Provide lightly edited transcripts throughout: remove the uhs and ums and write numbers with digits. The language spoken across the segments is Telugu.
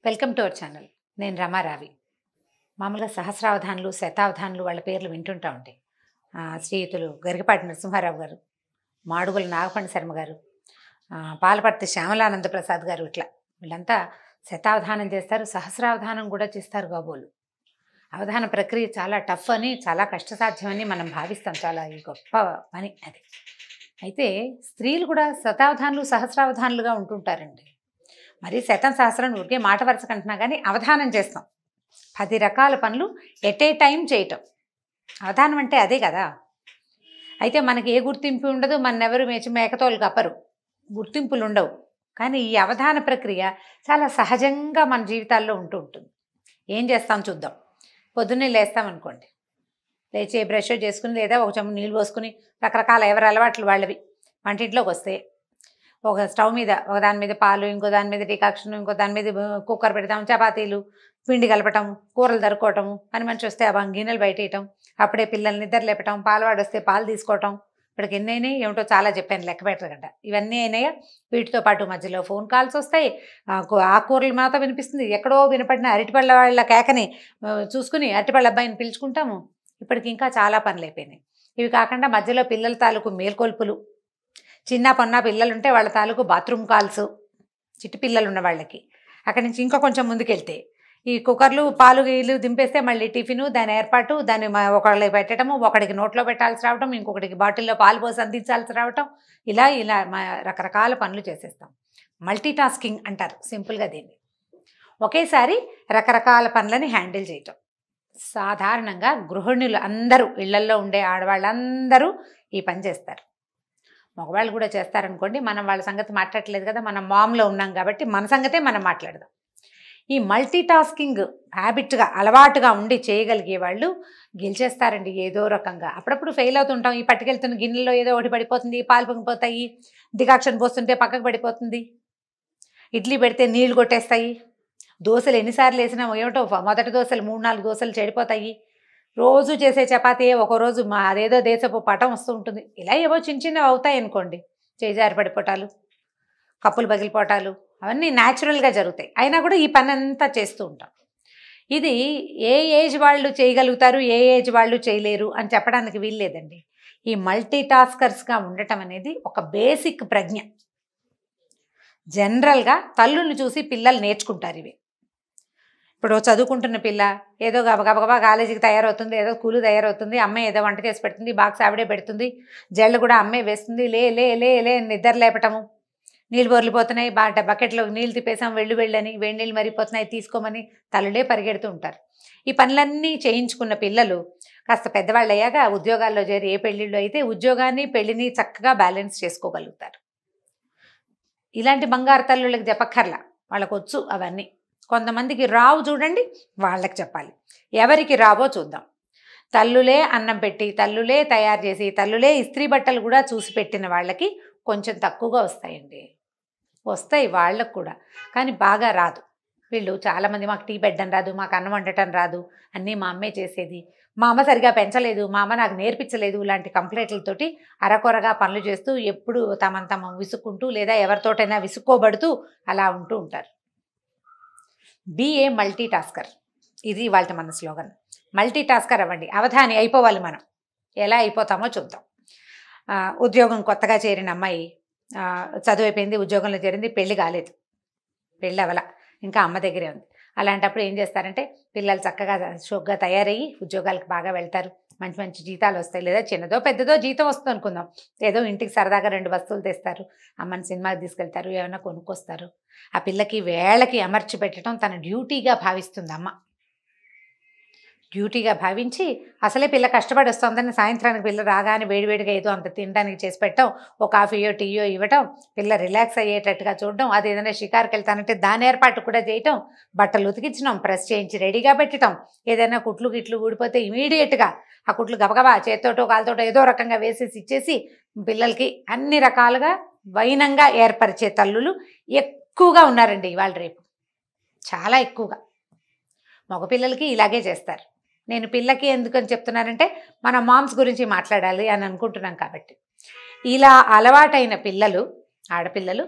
Welcome to our channel. నేను రమారావి. మామూలుగా సహస్రావధానులు, శతావధానులు వాళ్ళ పేర్లు వింటుంటా ఉంటాయి. శ్రీయుతులు గరికపాటి నరసింహారావు గారు, మాడుగుల నాగపండ శర్మ గారు, పాలపర్తి శ్యామలానంద ప్రసాద్ గారు, ఇట్లా వీళ్ళంతా శతావధానం చేస్తారు, సహస్రావధానం కూడా చేస్తారు కాబోలు. అవధాన ప్రక్రియ చాలా టఫ్ అని, చాలా కష్టసాధ్యమని మనం భావిస్తాం. చాలా ఈ గొప్ప పని అది. అయితే స్త్రీలు కూడా శతావధానులు, సహస్రావధానులుగా ఉంటుంటారండి. మరి శతం సహస్రం ఊరికే మాట వరుసకు అంటున్నా కానీ అవధానం చేస్తాం. 10 రకాల పనులు ఎట్ ఏ టైం చేయటం. అవధానం అంటే అదే కదా. అయితే మనకి ఏ గుర్తింపు ఉండదు, మనెవరు మేకతోలు కప్పరు, గుర్తింపులు ఉండవు. కానీ ఈ అవధాన ప్రక్రియ చాలా సహజంగా మన జీవితాల్లో ఉంటూ ఉంటుంది. ఏం చేస్తాం చూద్దాం. పొద్దున్నే లేస్తాం అనుకోండి, లేచి బ్రష్ చేసుకుని లేదా ఒక చెంబు నీళ్ళు పోసుకుని రకరకాల ఎవరి అలవాట్లు వాళ్ళవి వంటింట్లోకి వస్తే, ఒక స్టవ్ మీద ఒక దాని మీద పాలు, ఇంకో దాని మీద డికాక్షన్, ఇంకో దాని మీద కుక్కర్ పెడతాం, చపాతీలు పిండి కలపటం, కూరలు తరుకోవటము, పని మనిషి వస్తే ఆ గిన్నెలు బయటేయటం, అప్పుడే పిల్లల్ని నిద్ర లేపటం, పాలవాడు వస్తే పాలు తీసుకోవటం. ఇప్పటికి ఎన్ని అయినాయి ఏమిటో చాలా చెప్పాను, లెక్క పెట్టగంట. ఇవన్నీ అయినాయా? వీటితో పాటు మధ్యలో ఫోన్ కాల్స్ వస్తాయి, ఆకుకూరలు మాత వినిపిస్తుంది, ఎక్కడో వినపడిన అరటిపళ్ళ వాళ్ళ కేకని చూసుకుని అరటిపళ్ళ అబ్బాయిని పిలుచుకుంటాము. ఇప్పటికి ఇంకా చాలా పనులు అయిపోయినాయి. ఇవి కాకుండా మధ్యలో పిల్లల తాలూకు మేల్కొల్పులు, చిన్న పొన్న పిల్లలు ఉంటే వాళ్ళ తాలూకు బాత్రూమ్ కాల్స్, చిట్టి పిల్లలు ఉన్న వాళ్ళకి. అక్కడి నుంచి ఇంకా కొంచెం ముందుకెళ్తే ఈ కుక్కర్లు పాలు గీలు దింపేస్తే మళ్ళీ టిఫిను, దాని ఏర్పాటు, దాన్ని ఒకళ్ళకి పెట్టడము, ఒకడికి నోట్లో పెట్టాల్సి రావటం, ఇంకొకటికి బాటిల్లో పాలు పోసి అందించాల్సి రావటం, ఇలా ఇలా రకరకాల పనులు చేసేస్తాం. మల్టీ టాస్కింగ్ అంటారు సింపుల్గా దీన్ని. ఒకేసారి రకరకాల పనులని హ్యాండిల్ చేయటం. సాధారణంగా గృహిణులు అందరూ, ఇళ్లల్లో ఉండే ఆడవాళ్ళందరూ ఈ పని చేస్తారు. మగవాళ్ళు కూడా చేస్తారనుకోండి, మనం వాళ్ళ సంగతి మాట్లాడలేదు కదా, మనం మామ్లో ఉన్నాం కాబట్టి మన సంగతే మనం మాట్లాడదాం. ఈ మల్టీ టాస్కింగ్ హ్యాబిట్గా, అలవాటుగా ఉండి చేయగలిగే వాళ్ళు గెలిచేస్తారండి ఏదో రకంగా. అప్పుడప్పుడు ఫెయిల్ అవుతుంటాం. ఈ పట్టుకెళ్తున్న గిన్నెలో ఏదో ఒకటి పడిపోతుంది, పాలు పొంగిపోతాయి, డికాక్షన్ పోస్తుంటే పక్కకు పడిపోతుంది, ఇడ్లీ పెడితే నీళ్లు కొట్టేస్తాయి, దోశలు ఎన్నిసార్లు వేసినా ఏమిటో మొదటి దోశలు 3-4 దోశలు చెడిపోతాయి, రోజు చేసే చపాతీ ఒక్కో రోజు అదేదో దేశపు పటం వస్తూ ఉంటుంది. ఇలా ఏవో చిన్న చిన్నవి అవుతాయి అనుకోండి, చేజారి పడిపోవటాలు, కప్పులు పగిలిపోవటాలు, అవన్నీ న్యాచురల్గా జరుగుతాయి. అయినా కూడా ఈ పని అంతా చేస్తూ ఉంటాం. ఇది ఏ ఏజ్ వాళ్ళు చేయగలుగుతారు, ఏ ఏజ్ వాళ్ళు చేయలేరు అని చెప్పడానికి వీల్లేదండి. ఈ మల్టీ టాస్కర్స్గా ఉండటం అనేది ఒక బేసిక్ ప్రజ్ఞ. జనరల్గా తల్లుల్ని చూసి పిల్లలు నేర్చుకుంటారు ఇవి. ఇప్పుడు చదువుకుంటున్న పిల్ల ఏదో గబగబా కాలేజీకి తయారవుతుంది, ఏదో స్కూలు తయారవుతుంది, అమ్మాయి ఏదో వంట చేసి పెడుతుంది, బాక్స్ ఆవిడే పెడుతుంది, జళ్ళు కూడా అమ్మాయి వేస్తుంది, లే లే లే లే నిద్ర లేపటము, నీళ్ళు బొర్లిపోతున్నాయి, బకెట్లో నీళ్ళు తిప్పేసాం, వెళ్ళని, వేడి నీళ్ళు మరిగిపోతున్నాయి తీసుకోమని తల్లులే పరిగెడుతూ ఉంటారు. ఈ పనులన్నీ చేయించుకున్న పిల్లలు కాస్త పెద్దవాళ్ళు అయ్యాక ఉద్యోగాల్లో చేరి, ఏ పెళ్ళిళ్ళు అయితే ఉద్యోగాన్ని పెళ్ళిని చక్కగా బ్యాలెన్స్ చేసుకోగలుగుతారు. ఇలాంటి బంగారు తల్లుళ్ళకి చెప్పక్కర్లా, వాళ్ళకు వచ్చు అవన్నీ. కొంతమందికి రావు చూడండి, వాళ్ళకి చెప్పాలి. ఎవరికి రావో చూద్దాం. తల్లులే అన్నం పెట్టి, తల్లులే తయారు చేసి, తల్లులే ఇస్త్రీ బట్టలు కూడా చూసి పెట్టిన వాళ్ళకి కొంచెం తక్కువగా వస్తాయండి. వస్తాయి వాళ్ళకు కూడా, కానీ బాగా రాదు. వీళ్ళు చాలామంది మాకు టీ పెట్టడం రాదు, మాకు అన్నం వండటం రాదు, అన్నీ మా అమ్మే చేసేది, మా అమ్మ సరిగా పెంచలేదు, మా అమ్మ నాకు నేర్పించలేదు, ఇలాంటి కంప్లైంట్లతోటి అరకొరగా పనులు చేస్తూ ఎప్పుడు తమ విసుక్కుంటూ లేదా ఎవరితోటైనా విసుక్కోబడుతూ అలా ఉంటూ ఉంటారు. బీ ఏ మల్టీ టాస్కర్, ఇది వాళ్ళ మన స్లోగన్. మల్టీ టాస్కర్ అవ్వండి, అవధాని అయిపోవాలి. మనం ఎలా అయిపోతామో చూద్దాం. ఉద్యోగం కొత్తగా చేరిన అమ్మాయి చదువు అయిపోయింది, ఉద్యోగంలో చేరింది, పెళ్ళి కాలేదు, పెళ్ళి అవల, ఇంకా అమ్మ దగ్గరే ఉంది. అలాంటప్పుడు ఏం చేస్తారంటే, పిల్లలు చక్కగా షోక్గా తయారయ్యి ఉద్యోగాలకు బాగా వెళ్తారు, మంచి మంచి జీతాలు వస్తాయి, లేదా చిన్నదో పెద్దదో జీతం వస్తుంది అనుకుందాం, ఏదో ఇంటికి సరదాగా 2 వస్తువులు తెస్తారు, అమ్మని సినిమాకి తీసుకెళ్తారు, ఏమైనా కొనుక్కొస్తారు. ఆ పిల్లకి వేళకి అమర్చి పెట్టడం తన డ్యూటీగా భావిస్తుంది అమ్మ. డ్యూటీగా భావించి, అసలే పిల్ల కష్టపడి వస్తుందని సాయంత్రానికి పిల్ల రాగానే వేడివేడిగా ఏదో అంత తినడానికి చేసి పెట్టడం, ఒక కాఫీయో టీయో ఇవ్వటం, పిల్ల రిలాక్స్ అయ్యేటట్టుగా చూడడం, అది ఏదైనా షికారుకి వెళ్తానంటే దాని ఏర్పాటు కూడా చేయటం, బట్టలు ఉతికించడం, ప్రెస్ చేయించి రెడీగా పెట్టడం, ఏదైనా కుట్లు గిట్లు ఊడిపోతే ఇమీడియట్గా ఆ కుట్లు గబగబా చేత్తోటో కాలుతోటో ఏదో రకంగా వేసేసి ఇచ్చేసి పిల్లలకి అన్ని రకాలుగా వైనంగా ఏర్పరిచే తల్లులు ఎక్కువగా ఉన్నారండి ఇవాళ రేపు, చాలా ఎక్కువగా. మగపిల్లలకి ఇలాగే చేస్తారు. నేను పిల్లకి ఎందుకని చెప్తున్నానంటే, మన మామ్స్ గురించి మాట్లాడాలి అని అనుకుంటున్నాం కాబట్టి. ఇలా అలవాటైన పిల్లలు, ఆడపిల్లలు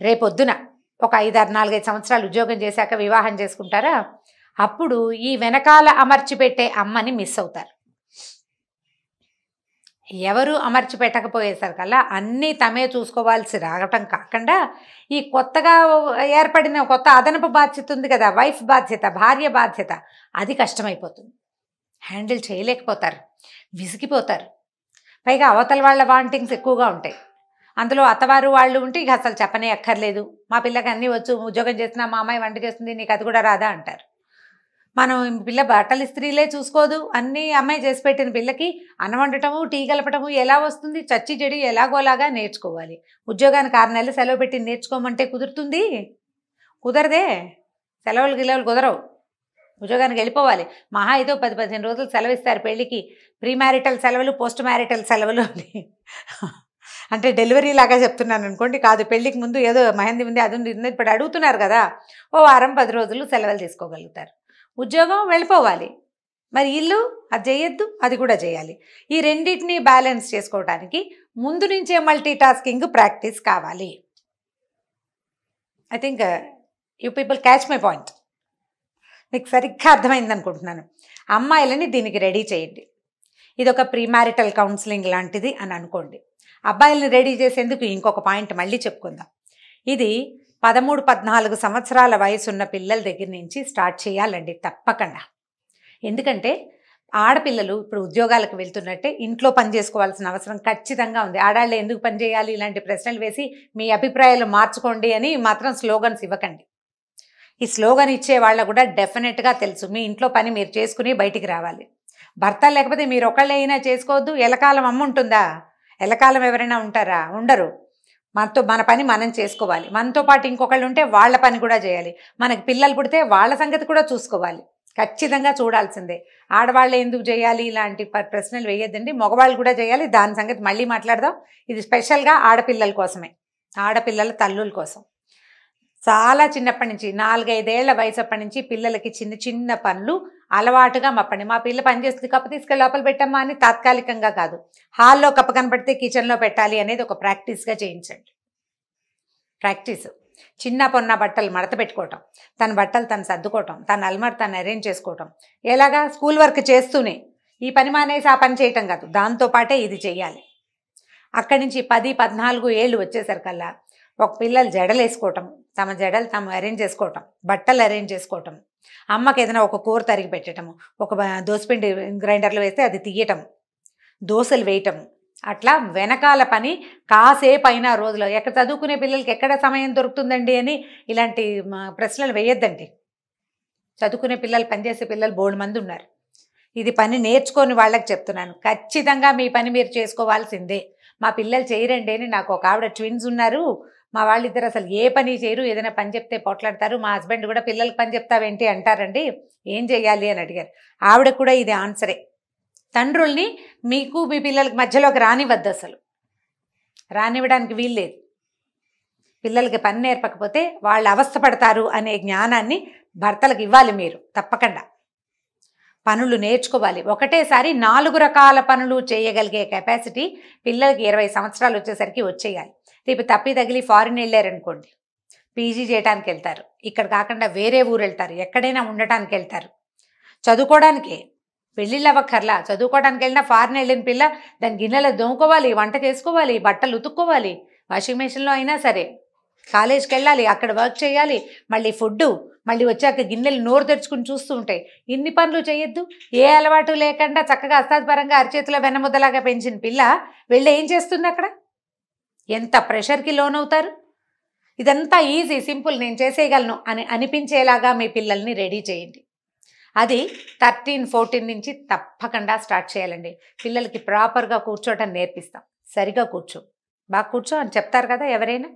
రేపొద్దున ఒక 4-5 సంవత్సరాలు ఉద్యోగం చేశాక వివాహం చేసుకుంటారా, అప్పుడు ఈ వెనకాల అమర్చి పెట్టే అమ్మని మిస్ అవుతారు. ఎవరు అమర్చి పెట్టకపోయేసరికల్లా అన్నీ తమే చూసుకోవాల్సి రావటం కాకుండా ఈ కొత్తగా ఏర్పడిన కొత్త అదనపు బాధ్యత ఉంది కదా, వైఫ్ బాధ్యత, భార్య బాధ్యత, అది కష్టమైపోతుంది. హ్యాండిల్ చేయలేకపోతారు, విసిగిపోతారు. పైగా అవతల వాళ్ళ వాంటింగ్స్ ఎక్కువగా ఉంటాయి. అందులో అత్తవారు వాళ్ళు ఉంటే ఇక అసలు చెప్పనే అక్కర్లేదు. మా పిల్లకి అన్నీ వచ్చు, ఉద్యోగం చేసినా మా అమ్మాయి వంట చేస్తుంది, నీకు అది కూడా రాదా అంటారు. మనం పిల్ల బట్టలు ఇస్త్రీలే చూసుకోదు, అన్నీ అమ్మాయి చేసి పెట్టిన పిల్లకి అన్నం వండటము, టీ కలపటము ఎలా వస్తుంది? చచ్చి చెడి ఎలాగోలాగా నేర్చుకోవాలి. ఉద్యోగానికి 6 నెలలు సెలవు పెట్టి నేర్చుకోమంటే కుదురుతుంది? కుదరదే. సెలవులు గిలవులు కుదరవు. ఉద్యోగానికి వెళ్ళిపోవాలి. మహా ఏదో 10-15 రోజులు సెలవు ఇస్తారు పెళ్ళికి. ప్రీ మ్యారిటల్ సెలవులు, పోస్ట్ మ్యారిటల్ సెలవులు అని. అంటే డెలివరీ లాగా చెప్తున్నాను అనుకోండి, కాదు, పెళ్ళికి ముందు ఏదో మెహందీ ఉంది, అది ఉంది, ఇప్పుడు అడుగుతున్నారు కదా, ఓ వారం 10 రోజులు సెలవులు తీసుకోగలుగుతారు. ఉద్యోగం వెళ్ళిపోవాలి, మరి ఇల్లు అది చేయొద్దు, అది కూడా చేయాలి. ఈ రెండింటినీ బ్యాలెన్స్ చేసుకోవడానికి ముందు నుంచే మల్టీ టాస్కింగ్ ప్రాక్టీస్ కావాలి. I think you people catch my point. మీకు సరిగ్గా అర్థమైంది అనుకుంటున్నాను. అమ్మాయిలని దీనికి రెడీ చేయండి. ఇది ఒక ప్రీ మ్యారిటల్ కౌన్సిలింగ్ లాంటిది అని అనుకోండి. అబ్బాయిలని రెడీ చేసేందుకు ఇంకొక పాయింట్ మళ్ళీ చెప్పుకుందాం. ఇది 13-14 సంవత్సరాల వయసు ఉన్న పిల్లల దగ్గర నుంచి స్టార్ట్ చేయాలండి తప్పకుండా. ఎందుకంటే ఆడపిల్లలు ఇప్పుడు ఉద్యోగాలకు వెళ్తున్నట్టే ఇంట్లో పని చేసుకోవాల్సిన అవసరం ఖచ్చితంగా ఉంది. ఆడాళ్ళు ఎందుకు పని చేయాలి ఇలాంటి ప్రశ్నలు వేసి మీ అభిప్రాయాలు మార్చుకోండి అని మాత్రం స్లోగన్స్ ఇవ్వకండి. ఈ స్లోగన్ ఇచ్చే వాళ్ళకు కూడా డెఫినెట్గా తెలుసు మీ ఇంట్లో పని మీరు చేసుకుని బయటికి రావాలి. భర్త లేకపోతే మీరు ఒకళ్ళైనా చేసుకోవద్దు. ఎలకాలం అమ్మ ఉంటుందా? ఎలకాలం ఎవరైనా ఉంటారా? ఉండరు. మన పని మనం చేసుకోవాలి. మనతో పాటు ఇంకొకళ్ళు ఉంటే వాళ్ళ పని కూడా చేయాలి. మనకి పిల్లలు పుడితే వాళ్ళ సంగతి కూడా చూసుకోవాలి. ఖచ్చితంగా చూడాల్సిందే. ఆడవాళ్ళు ఎందుకు చేయాలి ఇలాంటి ప్రశ్నలు వేయద్దండి, మగవాళ్ళు కూడా చేయాలి. దాని సంగతి మళ్ళీ మాట్లాడదాం. ఇది స్పెషల్గా ఆడపిల్లల కోసమే, ఆడపిల్లల తల్లుల కోసం. చాలా చిన్నప్పటి నుంచి 4-5 ఏళ్ల వయసు అప్పటి నుంచి పిల్లలకి చిన్న చిన్న పనులు అలవాటుగా మప్పండి. మా పిల్ల పని చేస్తుంది, కప్పు తీసుకెళ్ళి లోపల పెట్టమ్మా అని తాత్కాలికంగా కాదు, హాల్లో కప్పు కనపడితే కిచెన్లో పెట్టాలి అనేది ఒక ప్రాక్టీస్గా చేయించండి. ప్రాక్టీస్. చిన్న పొన్న బట్టలు మడత పెట్టుకోవటం, తన బట్టలు తను సర్దుకోవటం, తన అల్మార్ తను అరేంజ్ చేసుకోవటం. ఎలాగా? స్కూల్ వర్క్ చేస్తూనే. ఈ పని మానేసి ఆ పని చేయటం కాదు, దాంతోపాటే ఇది చెయ్యాలి. అక్కడి నుంచి 10-14 ఏళ్ళు వచ్చేసరికల్లా ఒక పిల్లలు జడలు వేసుకోవటం, తమ జడలు తాము అరేంజ్ చేసుకోవటం, బట్టలు అరేంజ్ చేసుకోవటం, అమ్మకి ఏదైనా ఒక కూర తరిగి పెట్టడము, ఒక దోసపిండి గ్రైండర్లో వేస్తే అది తీయటం, దోశలు వేయటం, అట్లా వెనకాల పని కాసేపు అయినా రోజులో. ఎక్కడ చదువుకునే పిల్లలకి ఎక్కడ సమయం దొరుకుతుందండి అని ఇలాంటి ప్రశ్నలు వేయొద్దండి. చదువుకునే పిల్లలు, పనిచేసే పిల్లలు బోల్డ్ మంది ఉన్నారు. ఇది పని నేర్చుకొని వాళ్ళకి చెప్తున్నాను. ఖచ్చితంగా మీ పని మీరు చేసుకోవాల్సిందే. మా పిల్లలు చేయరండి అని నాకు ఒక ఆవిడ ట్విన్స్ ఉన్నారు, మా వాళ్ళిద్దరు అసలు ఏ పని చేయరు, ఏదైనా పని చెప్తే పోట్లాడతారు, మా హస్బెండ్ కూడా పిల్లలకి పని చెప్తావేంటి అంటారండి, ఏం చెయ్యాలి అని అడిగారు. ఆవిడ కూడా ఇది ఆన్సరే. తండ్రుల్ని మీకు మీ పిల్లలకి మధ్యలోకి రానివద్దు, అసలు రానివ్వడానికి వీల్లేదు. పిల్లలకి పని నేర్పకపోతే వాళ్ళు అవస్థపడతారు అనే జ్ఞానాన్ని భర్తలకు ఇవ్వాలి మీరు తప్పకుండా. పనులు నేర్చుకోవాలి. ఒకటేసారి 4 రకాల పనులు చేయగలిగే కెపాసిటీ పిల్లలకి 20 సంవత్సరాలు వచ్చేసరికి వచ్చేయాలి. రేపు తప్పి తగిలి ఫారిన్ వెళ్ళారనుకోండి, పీజీ చేయడానికి వెళ్తారు, ఇక్కడ కాకుండా వేరే ఊరు వెళ్తారు, ఎక్కడైనా ఉండటానికి వెళ్తారు, చదువుకోవడానికే. పెళ్ళిళ్ళు అవ్వక్కర్లా, చదువుకోవడానికి వెళ్ళినా ఫారిన్ వెళ్ళిన పిల్ల దాని గిన్నెలు దోముకోవాలి, వంట చేసుకోవాలి, బట్టలు ఉతుక్కోవాలి, వాషింగ్ మెషిన్లో అయినా సరే, కాలేజ్కి వెళ్ళాలి, అక్కడ వర్క్ చేయాలి, మళ్ళీ ఫుడ్డు, మళ్ళీ వచ్చాక గిన్నెలు నోరు తెరుచుకుని చూస్తూ ఉంటాయి. ఇన్ని పనులు చేయొద్దు. ఏ అలవాటు లేకుండా చక్కగా అస్తాద్పరంగా అరచేతిలో వెన్నముద్దలాగా పెంచిన పిల్ల వెళ్ళి ఏం చేస్తుంది అక్కడ? ఎంత ప్రెషర్కి లోనవుతారు. ఇదంతా ఈజీ, సింపుల్, నేను చేసేయగలను అని అనిపించేలాగా మీ పిల్లల్ని రెడీ చేయండి. అది 13-14 నుంచి తప్పకుండా స్టార్ట్ చేయాలండి. పిల్లలకి ప్రాపర్గా కూర్చోవటం నేర్పిస్తాం. సరిగా కూర్చో, బాగా కూర్చో అని చెప్తారు కదా, ఎవరైనా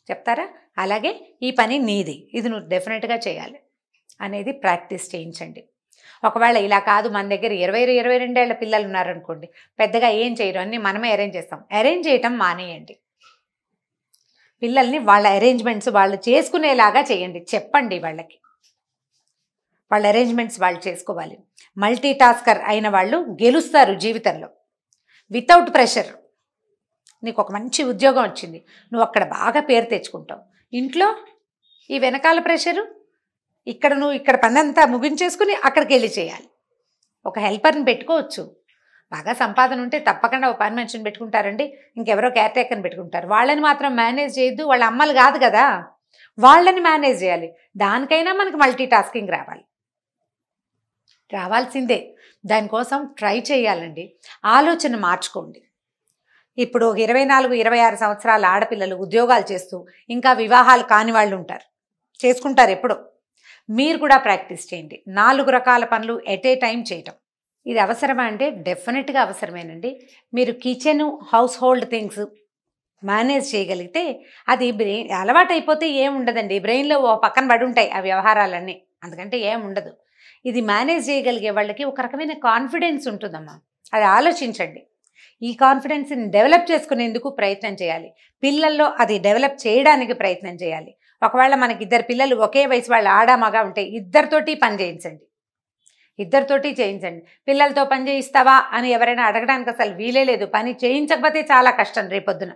చెప్తారా? అలాగే ఈ పని నీది, ఇది నువ్వు డెఫినెట్గా చేయాలి అనేది ప్రాక్టీస్ చేయించండి. ఒకవేళ ఇలా కాదు, మన దగ్గర 20-22 ఏళ్ల పిల్లలు ఉన్నారనుకోండి, పెద్దగా ఏం చేయరు, అన్నీ మనమే అరేంజ్ చేస్తాం. అరేంజ్ చేయటం మానేయండి. పిల్లల్ని వాళ్ళ అరేంజ్మెంట్స్ వాళ్ళు చేసుకునేలాగా చేయండి. చెప్పండి వాళ్ళకి, వాళ్ళ అరేంజ్మెంట్స్ వాళ్ళు చేసుకోవాలి. మల్టీ టాస్కర్ అయిన వాళ్ళు గెలుస్తారు జీవితంలో వితౌట్ ప్రెషర్. నీకు ఒక మంచి ఉద్యోగం వచ్చింది, నువ్వు అక్కడ బాగా పేరు తెచ్చుకుంటావు. ఇంట్లో ఈ వెనకాల ప్రెషరు, నువ్వు ఇక్కడ పనంతా ముగించేసుకుని అక్కడికి వెళ్ళి చేయాలి. ఒక హెల్పర్ని పెట్టుకోవచ్చు. బాగా సంపాదన ఉంటే తప్పకుండా ఒక పని మనిషిని పెట్టుకుంటారండి, ఇంకెవరో కేర్ టేకర్ని పెట్టుకుంటారు. వాళ్ళని మాత్రం మేనేజ్ చేయొద్దు, వాళ్ళ అమ్మలు కాదు కదా, వాళ్ళని మేనేజ్ చేయాలి. దానికైనా మనకు మల్టీ టాస్కింగ్ రావాల్సిందే. దానికోసం ట్రై చేయాలండి. ఆలోచన మార్చుకోండి. ఇప్పుడు 24, 26 సంవత్సరాల ఆడపిల్లలు ఉద్యోగాలు చేస్తూ ఇంకా వివాహాలు కాని వాళ్ళు ఉంటారు, చేసుకుంటారు ఎప్పుడో. మీరు కూడా ప్రాక్టీస్ చేయండి. 4 రకాల పనులు ఎట్ ఏ టైం చేయటం. ఇది అవసరమా అంటే డెఫినెట్గా అవసరమేనండి. మీరు kitchen, house hold things manage చేయగలిగితే అది అలవాటు అయిపోతే ఏముండదండి. బ్రెయిన్లో ఓ పక్కన పడి ఉంటాయి ఆ వ్యవహారాలన్నీ, అందుకంటే ఏముండదు. ఇది మేనేజ్ చేయగలిగే వాళ్ళకి ఒక రకమైన కాన్ఫిడెన్స్ ఉంటుందమ్మా. అది ఆలోచించండి. ఈ కాన్ఫిడెన్స్ని డెవలప్ చేసుకునేందుకు ప్రయత్నం చేయాలి. పిల్లల్లో అది డెవలప్ చేయడానికి ప్రయత్నం చేయాలి. ఒకవేళ మనకి 2 పిల్లలు ఒకే వయసు వాళ్ళు ఆడామగా ఉంటే ఇద్దరితోటి పని చేయించండి. పిల్లలతో పని చేయిస్తావా అని ఎవరైనా అడగడానికి అసలు వీలే లేదు. పని చేయించకపోతే చాలా కష్టం. రేపొద్దున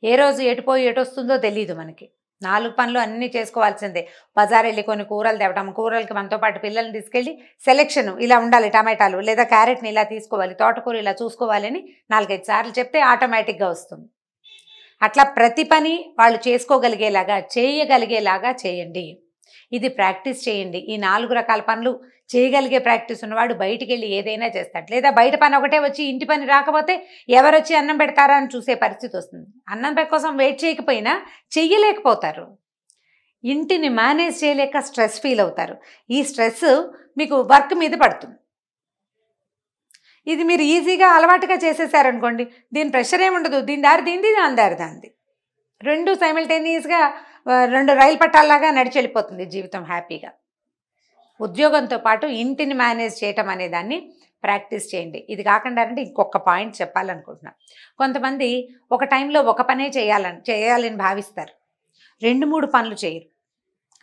ఏ రోజు ఎటుపోయి ఎటొస్తుందో తెలియదు మనకి. 4 పనులు అన్నీ చేసుకోవాల్సిందే. బజార్ వెళ్ళి కొన్ని కూరలు తేవటం, కూరలకి మనతో పాటు పిల్లల్ని తీసుకెళ్ళి సెలెక్షన్ ఇలా ఉండాలి, టమాటాలు లేదా క్యారెట్ని ఇలా తీసుకోవాలి, తోటకూర ఇలా చూసుకోవాలని 4-5 సార్లు చెప్తే ఆటోమేటిక్గా వస్తుంది. అట్లా ప్రతి పని వాళ్ళు చేసుకోగలిగేలాగా చేయగలిగేలాగా చేయండి. ఇది ప్రాక్టీస్ చేయండి. ఈ 4 రకాల పనులు చేయగలిగే ప్రాక్టీస్ ఉన్నవాడు బయటికి వెళ్ళి ఏదైనా చేస్తాడు. లేదా బయట పని ఒకటే వచ్చి ఇంటి పని రాకపోతే ఎవరొచ్చి అన్నం పెడతారా అని చూసే పరిస్థితి వస్తుంది. అన్నం కోసం వెయిట్ చేయకపోయినా చెయ్యలేకపోతారు. ఇంటిని మేనేజ్ చేయలేక స్ట్రెస్ ఫీల్ అవుతారు. ఈ స్ట్రెస్ మీకు వర్క్ మీద పడుతుంది. ఇది మీరు ఈజీగా అలవాటుగా చేసేసారనుకోండి, దీని ప్రెషర్ ఏముండదు. దీని దారి దీనిది, దాని దారి దానిది. 2 సైమల్టేనియస్గా 2 రైలు పట్టాల్లాగా నడిచి వెళ్ళిపోతుంది జీవితం హ్యాపీగా. ఉద్యోగంతో పాటు ఇంటిని మేనేజ్ చేయటం అనే దాన్ని ప్రాక్టీస్ చేయండి. ఇది కాకుండా అంటే ఇంకొక పాయింట్ చెప్పాలనుకుంటున్నా. కొంతమంది ఒక టైంలో ఒక పనే చేయాలని భావిస్తారు. 2-3 పనులు చేయరు.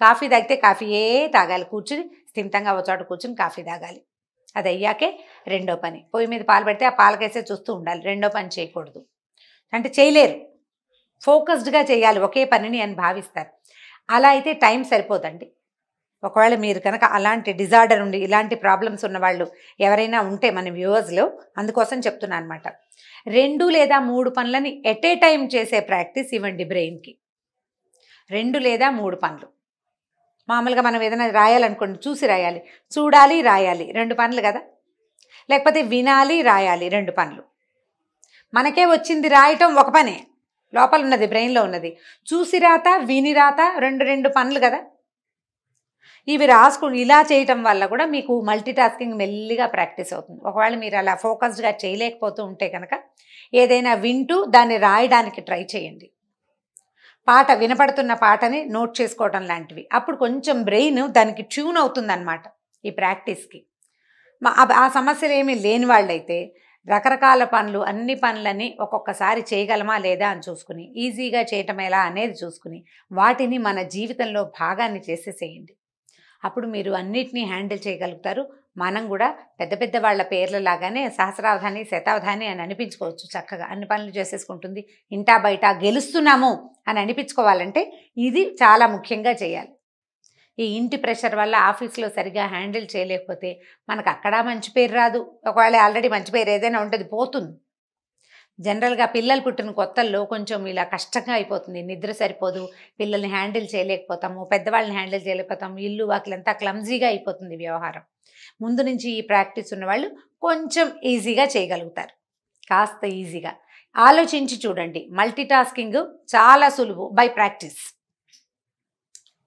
కాఫీ తాగితే కాఫీయే తాగాలి, కూర్చుని స్థిమితంగా ఒక చోట కూర్చుని కాఫీ తాగాలి. అది అయ్యాకే రెండో పని. పొయ్యి మీద పాలు పెడితే ఆ పాలకేసే చూస్తూ ఉండాలి. రెండో పని చేయకూడదు. అంటే చేయలేరు. ఫోకస్డ్గా చేయాలి ఒకే పనిని అని భావిస్తారు. అలా అయితే టైం సరిపోదండి. ఒకవేళ మీరు కనుక అలాంటి డిజార్డర్ ఉండి ఇలాంటి ప్రాబ్లమ్స్ ఉన్నవాళ్ళు ఎవరైనా ఉంటే మన వ్యూవర్స్లో, అందుకోసం చెప్తున్నాను అనమాట. 2 లేదా 3 పనులని ఎట్ ఏ టైం చేసే ప్రాక్టీస్ ఇవ్వండి బ్రెయిన్కి. 2 లేదా 3 పనులు. మామూలుగా మనం ఏదైనా రాయాలనుకోండి, చూసి రాయాలి, చూడాలి, రాయాలి, 2 పనులు కదా. లేకపోతే వినాలి, రాయాలి, 2 పనులు. మనకే వచ్చింది రాయటం ఒక పనే, లోపల ఉన్నది బ్రెయిన్లో ఉన్నది. చూసి రాత, విని రాత, 2 పనులు కదా. ఇవి రాసుకుని ఇలా చేయటం వల్ల కూడా మీకు మల్టీ టాస్కింగ్ మెల్లిగా ప్రాక్టీస్ అవుతుంది. ఒకవేళ మీరు అలా ఫోకస్డ్గా చేయలేకపోతూ ఉంటే కనుక ఏదైనా వింటూ దాన్ని రాయడానికి ట్రై చేయండి. పాట వినపడుతున్న పాటని నోట్ చేసుకోవటం లాంటివి. అప్పుడు కొంచెం బ్రెయిన్ దానికి ట్యూన్ అవుతుందన్నమాట ఈ ప్రాక్టీస్కి. ఆ సమస్యలు ఏమీ లేని వాళ్ళైతే రకరకాల పనులు, అన్ని పనులని ఒక్కొక్కసారి చేయగలమా లేదా అని చూసుకుని, ఈజీగా చేయటం ఎలా అనేది చూసుకుని వాటిని మన జీవితంలో భాగాన్ని చేసేసేయండి. అప్పుడు మీరు అన్నిటినీ హ్యాండిల్ చేయగలుగుతారు. మనం కూడా పెద్ద పెద్ద వాళ్ళ పేర్లలాగానే సహస్రావధాని, శతావధాని అని అనిపించుకోవచ్చు. చక్కగా అన్ని పనులు చేసేసుకుంటుంది. ఇంటా బయట గెలుస్తున్నాము అని అనిపించుకోవాలంటే ఇది చాలా ముఖ్యంగా చేయాలి. ఈ ఇంటి ప్రెషర్ వల్ల ఆఫీస్లో సరిగా హ్యాండిల్ చేయలేకపోతే మనకు అక్కడ మంచి పేరు రాదు. ఒకవేళ ఆల్రెడీ మంచి పేరు ఏదైనా ఉంటుంది, పోతుంది. జనరల్గా పిల్లలు పుట్టిన కొత్తల్లో కొంచెం ఇలా కష్టంగా అయిపోతుంది. నిద్ర సరిపోదు, పిల్లల్ని హ్యాండిల్ చేయలేకపోతాము, పెద్దవాళ్ళని హ్యాండిల్ చేయలేకపోతాము, ఇల్లు వాకిలంతా క్లమ్జీగా అయిపోతుంది వ్యవహారం. ముందు నుంచి ఈ ప్రాక్టీస్ ఉన్నవాళ్ళు కొంచెం ఈజీగా చేయగలుగుతారు. కాస్త ఈజీగా ఆలోచించి చూడండి. మల్టీ టాస్కింగ్ చాలా సులువు బై ప్రాక్టీస్.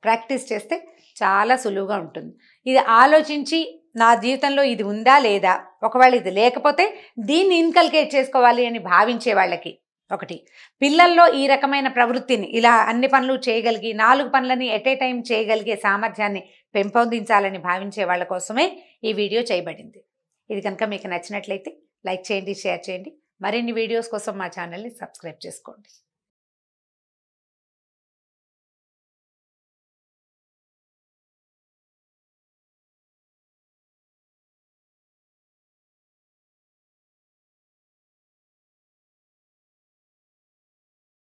ప్రాక్టీస్ చేస్తే చాలా సులువుగా ఉంటుంది. ఇది ఆలోచించి నా జీవితంలో ఇది ఉందా లేదా, ఒకవేళ ఇది లేకపోతే దీన్ని ఇన్కల్కేట్ చేసుకోవాలి అని భావించే వాళ్ళకి ఒకటి. పిల్లల్లో ఈ రకమైన ప్రవృత్తిని ఇలా అన్ని పనులు చేయగలిగి 4 పనులని ఎట్ ఏ టైం చేయగలిగే సామర్థ్యాన్ని పెంపొందించాలని భావించే వాళ్ళ కోసమే ఈ వీడియో చేయబడింది. ఇది కనుక మీకు నచ్చినట్లయితే లైక్ చేయండి, షేర్ చేయండి. మరిన్ని వీడియోస్ కోసం మా ఛానల్ని సబ్స్క్రైబ్ చేసుకోండి.